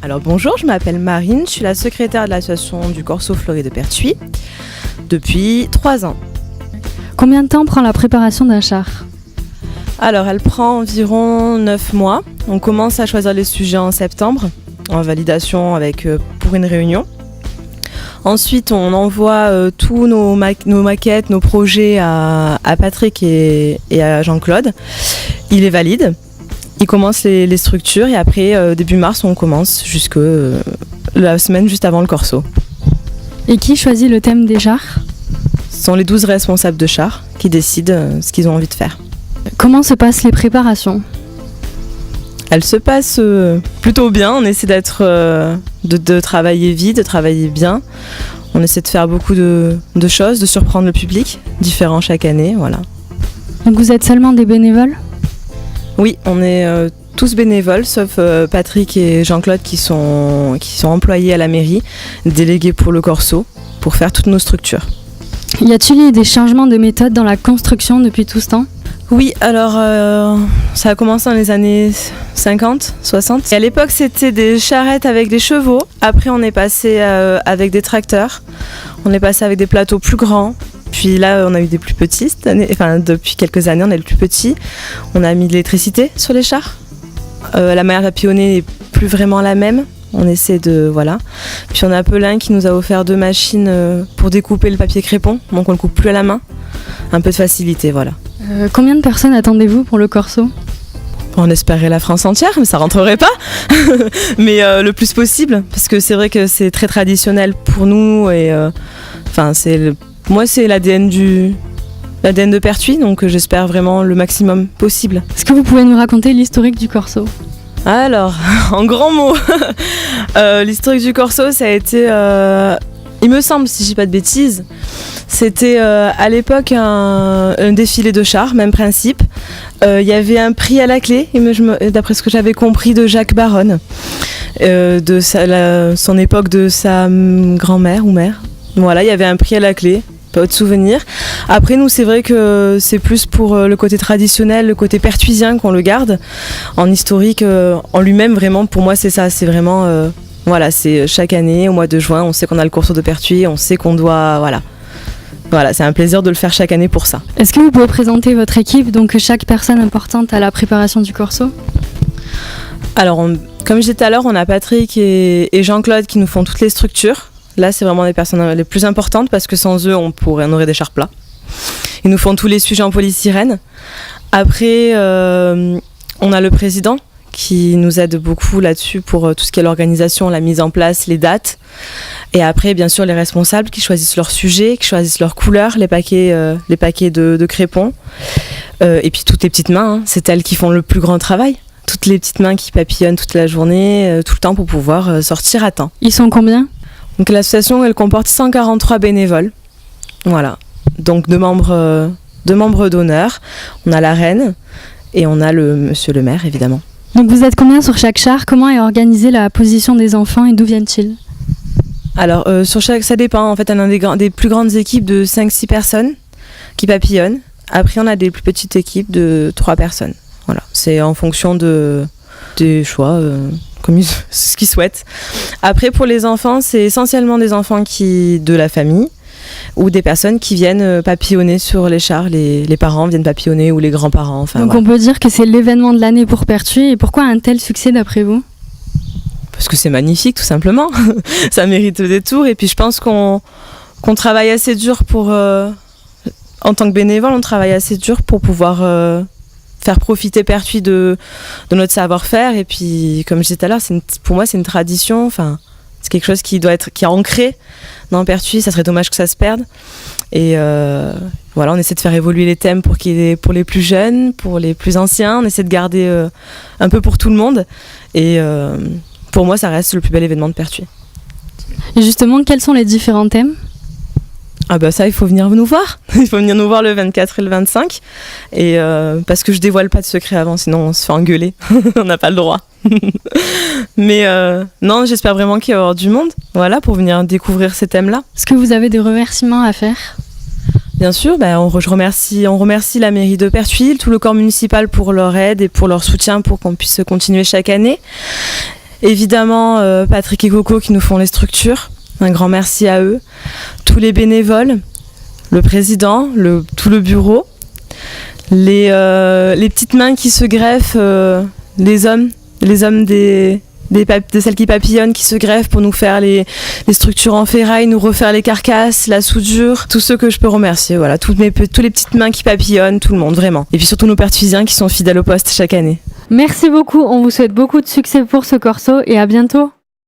Alors bonjour, je m'appelle Marine, je suis la secrétaire de l'association du Corso Fleuri de Pertuis depuis 3 ans. Combien de temps prend la préparation d'un char ? Alors elle prend environ 9 mois. On commence à choisir les sujets en septembre, en validation pour une réunion. Ensuite on envoie tous nos maquettes, nos projets à Patrick et à Jean-Claude. Il les valide. Il commence les structures et après, début mars, on commence jusque la semaine juste avant le Corso. Et qui choisit le thème des chars ? Ce sont les 12 responsables de chars qui décident ce qu'ils ont envie de faire. Comment se passent les préparations ? Elles se passent plutôt bien. On essaie de travailler vite, de travailler bien. On essaie de faire beaucoup de choses, de surprendre le public, différents chaque année, voilà. Donc vous êtes seulement des bénévoles ? Oui, on est tous bénévoles, sauf Patrick et Jean-Claude qui sont employés à la mairie, délégués pour le Corso, pour faire toutes nos structures. Y a-t-il eu des changements de méthode dans la construction depuis tout ce temps ? Oui, alors ça a commencé dans les années 50, 60. Et à l'époque, c'était des charrettes avec des chevaux. Après, on est passé avec des tracteurs. On est passé avec des plateaux plus grands. Puis là, on a eu des plus petits cette année. Enfin, depuis quelques années, on a le plus petit. On a mis de l'électricité sur les chars. La manière de papillonner n'est plus vraiment la même. On essaie de... Voilà. Puis on a Pelin qui nous a offert 2 machines pour découper le papier crépon. Donc on ne le coupe plus à la main. Un peu de facilité, voilà. Combien de personnes attendez-vous pour le Corso ? On espérait la France entière, mais ça rentrerait pas. Mais le plus possible, parce que c'est vrai que c'est très traditionnel pour nous. Et moi, c'est l'ADN de Pertuis, donc j'espère vraiment le maximum possible. Est-ce que vous pouvez nous raconter l'historique du Corso ? Alors, en grands mots, l'historique du Corso, ça a été, il me semble, si je dis pas de bêtises, c'était à l'époque un défilé de chars, même principe. Il y avait un prix à la clé, d'après ce que j'avais compris, de Jacques Baronne, de son époque de sa grand-mère ou mère. Voilà, il y avait un prix à la clé. Pas de souvenirs. Après, nous, c'est vrai que c'est plus pour le côté traditionnel, le côté pertuisien qu'on le garde. En historique, en lui-même, vraiment, pour moi, c'est ça. C'est vraiment, c'est chaque année, au mois de juin, on sait qu'on a le Corso de Pertuis, on sait qu'on doit, Voilà, c'est un plaisir de le faire chaque année pour ça. Est-ce que vous pouvez présenter votre équipe, donc chaque personne importante à la préparation du Corso ? Alors, comme je disais tout à l'heure, on a Patrick et Jean-Claude qui nous font toutes les structures. Là, c'est vraiment les personnes les plus importantes parce que sans eux, on aurait des chars plats. Ils nous font tous les sujets en polystyrène. Après, on a le président qui nous aide beaucoup là-dessus pour tout ce qui est l'organisation, la mise en place, les dates. Et après, bien sûr, les responsables qui choisissent leurs sujets, qui choisissent leurs couleurs, les paquets de crépons. Et puis toutes les petites mains, c'est elles qui font le plus grand travail. Toutes les petites mains qui papillonnent toute la journée, tout le temps pour pouvoir sortir à temps. Ils sont combien ? Donc l'association, elle comporte 143 bénévoles. Voilà. Donc 2 membres d'honneur. On a la reine et on a monsieur le maire, évidemment. Donc vous êtes combien sur chaque char ? Comment est organisée la position des enfants et d'où viennent-ils ? Alors ça dépend. En fait, on a des plus grandes équipes de 5-6 personnes qui papillonnent. Après, on a des plus petites équipes de 3 personnes. Voilà. C'est en fonction des choix. Comme ce qu'ils souhaitent. Après, pour les enfants, c'est essentiellement des enfants de la famille ou des personnes qui viennent papillonner sur les chars. Les parents viennent papillonner ou les grands-parents. Enfin, donc voilà. On peut dire que c'est l'événement de l'année pour Pertuis. Et pourquoi un tel succès d'après vous ? Parce que c'est magnifique, tout simplement. Ça mérite le détour. Et puis, je pense qu'on travaille assez dur en tant que bénévole, on travaille assez dur pour pouvoir... faire profiter Pertuis de notre savoir-faire. Et puis, comme je disais tout à l'heure, pour moi, c'est une tradition. Enfin, c'est quelque chose qui est ancré dans Pertuis. Ça serait dommage que ça se perde. Et voilà, on essaie de faire évoluer les thèmes pour les plus jeunes, pour les plus anciens. On essaie de garder un peu pour tout le monde. Et pour moi, ça reste le plus bel événement de Pertuis. Et justement, quels sont les différents thèmes ? Ah bah ça, il faut venir nous voir. Il faut venir nous voir le 24 et le 25. Et parce que je dévoile pas de secret avant, sinon on se fait engueuler. On n'a pas le droit. Mais non, j'espère vraiment qu'il va y avoir du monde, voilà, pour venir découvrir ces thèmes-là. Est-ce que vous avez des remerciements à faire ? Bien sûr, on remercie la mairie de Pertuis, tout le corps municipal pour leur aide et pour leur soutien pour qu'on puisse continuer chaque année. Évidemment, Patrick et Coco qui nous font les structures. Un grand merci à eux. Tous les bénévoles, le président, tout le bureau, les petites mains qui se greffent, les hommes de celles qui papillonnent qui se greffent pour nous faire les structures en ferraille, nous refaire les carcasses, la soudure, tous ceux que je peux remercier, voilà, toutes les petites mains qui papillonnent, tout le monde, vraiment. Et puis surtout nos pertuisiens qui sont fidèles au poste chaque année. Merci beaucoup, on vous souhaite beaucoup de succès pour ce corso et à bientôt.